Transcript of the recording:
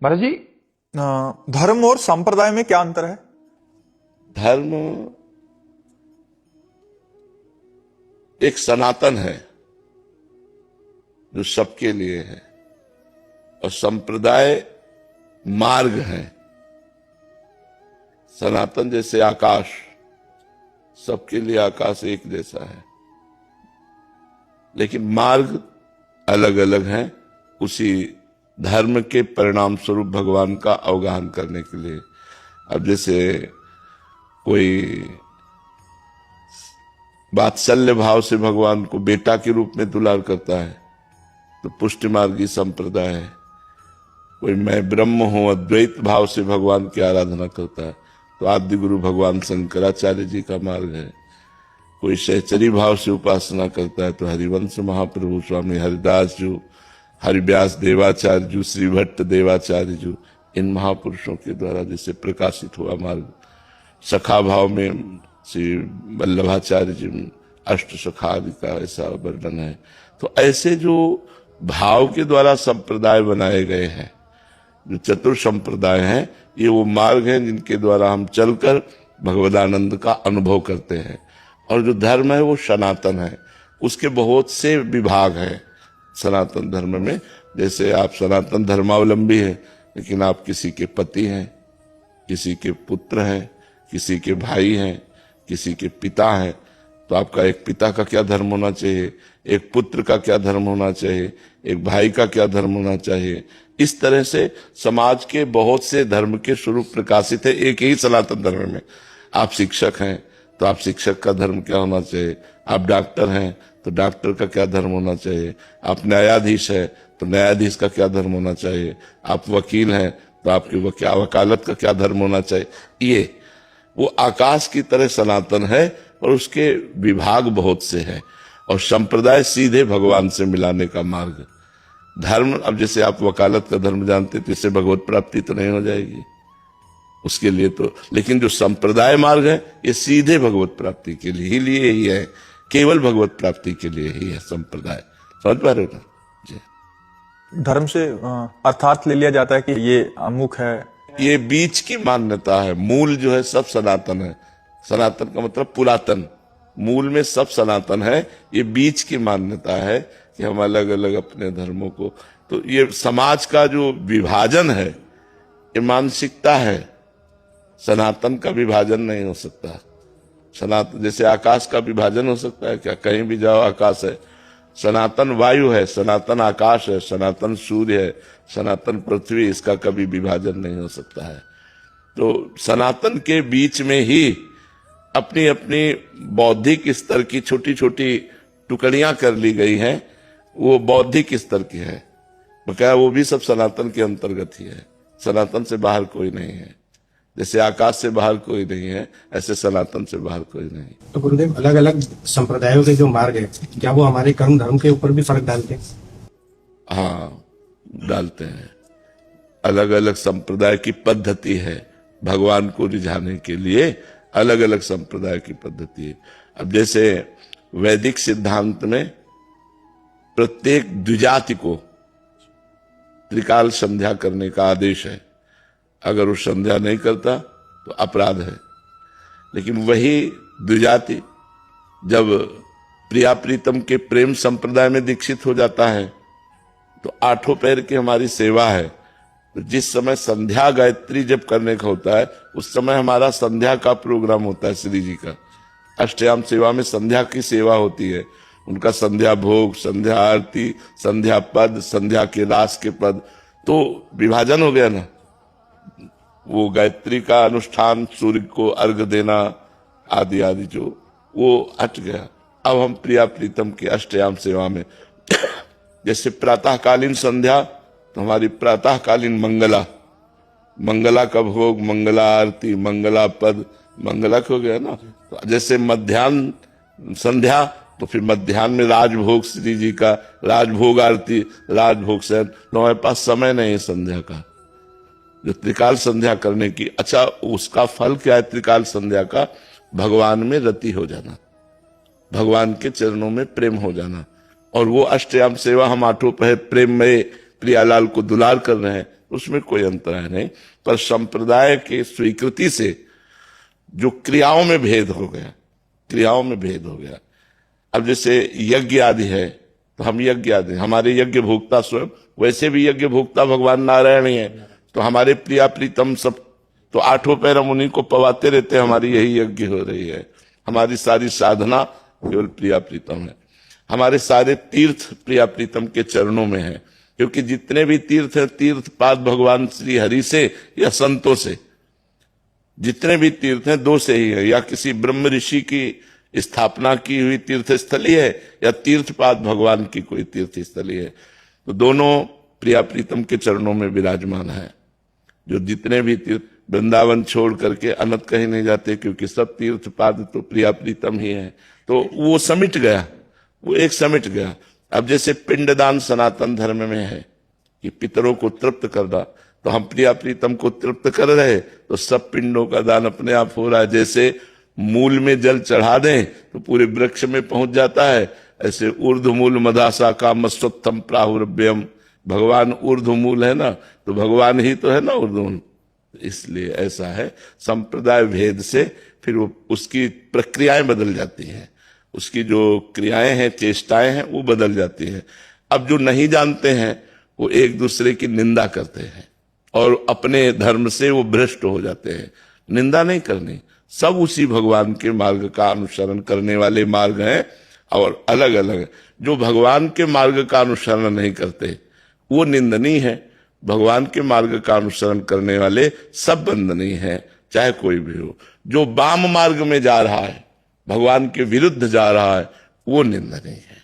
महाराज जी, धर्म और संप्रदाय में क्या अंतर है? धर्म एक सनातन है जो सबके लिए है, और संप्रदाय मार्ग है। सनातन जैसे आकाश, सबके लिए आकाश एक जैसा है, लेकिन मार्ग अलग अलग हैं उसी धर्म के परिणाम स्वरूप भगवान का अवगाहन करने के लिए। अब जैसे कोई वात्सल्य भाव से भगवान को बेटा के रूप में दुलार करता है तो पुष्टि मार्गी संप्रदाय है। कोई मैं ब्रह्म हूं अद्वैत भाव से भगवान की आराधना करता है तो आदि गुरु भगवान शंकराचार्य जी का मार्ग है। कोई सहचरी भाव से उपासना करता है तो हरिवंश महाप्रभु स्वामी हरिदास जी, हरिव्यास देवाचार्य जी, श्री भट्ट देवाचार्य जी, इन महापुरुषों के द्वारा जिसे प्रकाशित हुआ मार्ग। सखा भाव में श्री वल्लभाचार्य जी, अष्ट सखा आदि का ऐसा वर्णन है। तो ऐसे जो भाव के द्वारा संप्रदाय बनाए गए हैं, जो चतुर संप्रदाय हैं, ये वो मार्ग हैं जिनके द्वारा हम चलकर भगवदानंद का अनुभव करते हैं। और जो धर्म है वो सनातन है, उसके बहुत से विभाग हैं सनातन धर्म में। जैसे आप सनातन धर्मावलंबी हैं, लेकिन आप किसी के पति हैं, किसी के पुत्र हैं, किसी के भाई हैं, किसी के पिता हैं, तो आपका एक पिता का क्या धर्म होना चाहिए, एक पुत्र का क्या धर्म होना चाहिए, एक भाई का क्या धर्म होना चाहिए। इस तरह से समाज के बहुत से धर्म के स्वरूप प्रकाशित है एक ही सनातन धर्म में। आप शिक्षक हैं तो आप शिक्षक का धर्म क्या होना चाहिए, आप डॉक्टर हैं तो डॉक्टर का क्या धर्म होना चाहिए, आप न्यायाधीश है तो न्यायाधीश का क्या धर्म होना चाहिए, आप वकील हैं तो आपकी वकालत का क्या धर्म होना चाहिए। ये वो आकाश की तरह सनातन है और उसके विभाग बहुत से हैं। और संप्रदाय सीधे भगवान से मिलाने का मार्ग। धर्म, अब जैसे आप वकालत का धर्म जानते तो इससे भगवत प्राप्ति तो नहीं हो जाएगी उसके लिए तो, लेकिन जो संप्रदाय मार्ग है ये सीधे भगवत प्राप्ति के लिए ही है, केवल भगवत प्राप्ति के लिए ही है संप्रदाय। समझ पा रहे हो ना जी? धर्म से अर्थात ले लिया जाता है कि ये अमुक है, ये बीच की मान्यता है। मूल जो है सब सनातन है। सनातन का मतलब पुरातन, मूल में सब सनातन है। ये बीच की मान्यता है कि हम अलग अलग अपने धर्मों को, तो ये समाज का जो विभाजन है ये मानसिकता है। सनातन का विभाजन नहीं हो सकता। सनातन जैसे आकाश का विभाजन हो सकता है क्या? कहीं भी जाओ आकाश है। सनातन वायु है, सनातन आकाश है, सनातन सूर्य है, सनातन पृथ्वी, इसका कभी विभाजन नहीं हो सकता है। तो सनातन के बीच में ही अपनी अपनी बौद्धिक स्तर की छोटी छोटी टुकड़ियां कर ली गई हैं। वो बौद्धिक स्तर की है, बकाया वो भी सब सनातन के अंतर्गत ही है। सनातन से बाहर कोई नहीं है। जैसे आकाश से बाहर कोई नहीं है, ऐसे सनातन से बाहर कोई नहीं। तो गुरुदेव, अलग अलग संप्रदायों के जो मार्ग है, क्या वो हमारे कर्म धर्म के ऊपर भी फर्क डालते हैं? हाँ, डालते हैं। अलग अलग संप्रदाय की पद्धति है भगवान को रिझाने के लिए, अलग अलग संप्रदाय की पद्धति है। अब जैसे वैदिक सिद्धांत में प्रत्येक द्विजाति को त्रिकाल संध्या करने का आदेश है। अगर वो संध्या नहीं करता तो अपराध है। लेकिन वही द्विजाति जब प्रिया प्रीतम के प्रेम संप्रदाय में दीक्षित हो जाता है तो आठों पैर की हमारी सेवा है। तो जिस समय संध्या गायत्री जब करने का होता है उस समय हमारा संध्या का प्रोग्राम होता है। श्री जी का अष्टयाम सेवा में संध्या की सेवा होती है। उनका संध्या भोग, संध्या आरती, संध्या पद, संध्या के रास के पद, तो विभाजन हो गया ना। वो गायत्री का अनुष्ठान, सूर्य को अर्घ देना आदि आदि जो वो हट गया। अब हम प्रिया प्रीतम की अष्टयाम सेवा में जैसे प्रातःकालीन संध्या, तो हमारी प्रातःकालीन मंगला का भोग, मंगला आरती, मंगला पद, मंगला हो गया ना। तो जैसे मध्याह्न संध्या, तो फिर मध्याह्न में राजभोग, श्री जी का राजभोग आरती, राजभोग से हमारे पास समय नहीं है संध्या का, जो त्रिकाल संध्या करने की। अच्छा, उसका फल क्या है त्रिकाल संध्या का? भगवान में रति हो जाना, भगवान के चरणों में प्रेम हो जाना। और वो अष्टयाम सेवा हम आठों पहर प्रेम में प्रियालाल को दुलार कर रहे हैं उसमें कोई अंतर नहीं। पर संप्रदाय के स्वीकृति से जो क्रियाओं में भेद हो गया, क्रियाओं में भेद हो गया। अब जैसे यज्ञ आदि है तो हम यज्ञ आदि, हमारे यज्ञ भोक्ता स्वयं, वैसे भी यज्ञ भोक्ता भगवान नारायण ही है। तो हमारे प्रिया प्रीतम सब तो आठों पैर हम उन्हीं को पवाते रहते हैं, हमारी यही यज्ञ हो रही है। हमारी सारी साधना केवल प्रिया प्रीतम है। हमारे सारे तीर्थ प्रिया प्रीतम के चरणों में है, क्योंकि जितने भी तीर्थ हैं, तीर्थ पाद भगवान श्री हरि से या संतों से। जितने भी तीर्थ हैं दो से ही है, या किसी ब्रह्म ऋषि की स्थापना की हुई तीर्थ स्थली है या तीर्थपाद भगवान की कोई तीर्थ स्थली है। तो दोनों प्रिया प्रीतम के चरणों में विराजमान है। जो जितने भी तीर्थ, वृंदावन छोड़ करके अनंत कहीं नहीं जाते, क्योंकि सब तीर्थपाद तो प्रिया प्रीतम ही है। तो वो समिट गया, वो एक समिट गया। अब जैसे पिंडदान सनातन धर्म में है कि पितरों को तृप्त करना, तो हम प्रिया प्रीतम को तृप्त कर रहे तो सब पिंडों का दान अपने आप हो रहा है। जैसे मूल में जल चढ़ा दें तो पूरे वृक्ष में पहुंच जाता है, ऐसे ऊर्ध्वमूल मदासा का मस्वत्थम प्राहुरभ्यम, भगवान ऊर्ध्वमूल है ना, तो भगवान ही तो है ना ऊर्ध्वमूल। इसलिए ऐसा है, संप्रदाय भेद से फिर वो उसकी प्रक्रियाएं बदल जाती हैं, उसकी जो क्रियाएं हैं, चेष्टाएं हैं, वो बदल जाती हैं। अब जो नहीं जानते हैं वो एक दूसरे की निंदा करते हैं और अपने धर्म से वो भ्रष्ट हो जाते हैं। निंदा नहीं करनी, सब उसी भगवान के मार्ग का अनुसरण करने वाले मार्ग हैं और अलग अलग। जो भगवान के मार्ग का अनुसरण नहीं करते वो निंदनीय है। भगवान के मार्ग का अनुसरण करने वाले सब वंदनीय हैं, चाहे कोई भी हो। जो वाम मार्ग में जा रहा है, भगवान के विरुद्ध जा रहा है, वो निंदनीय है।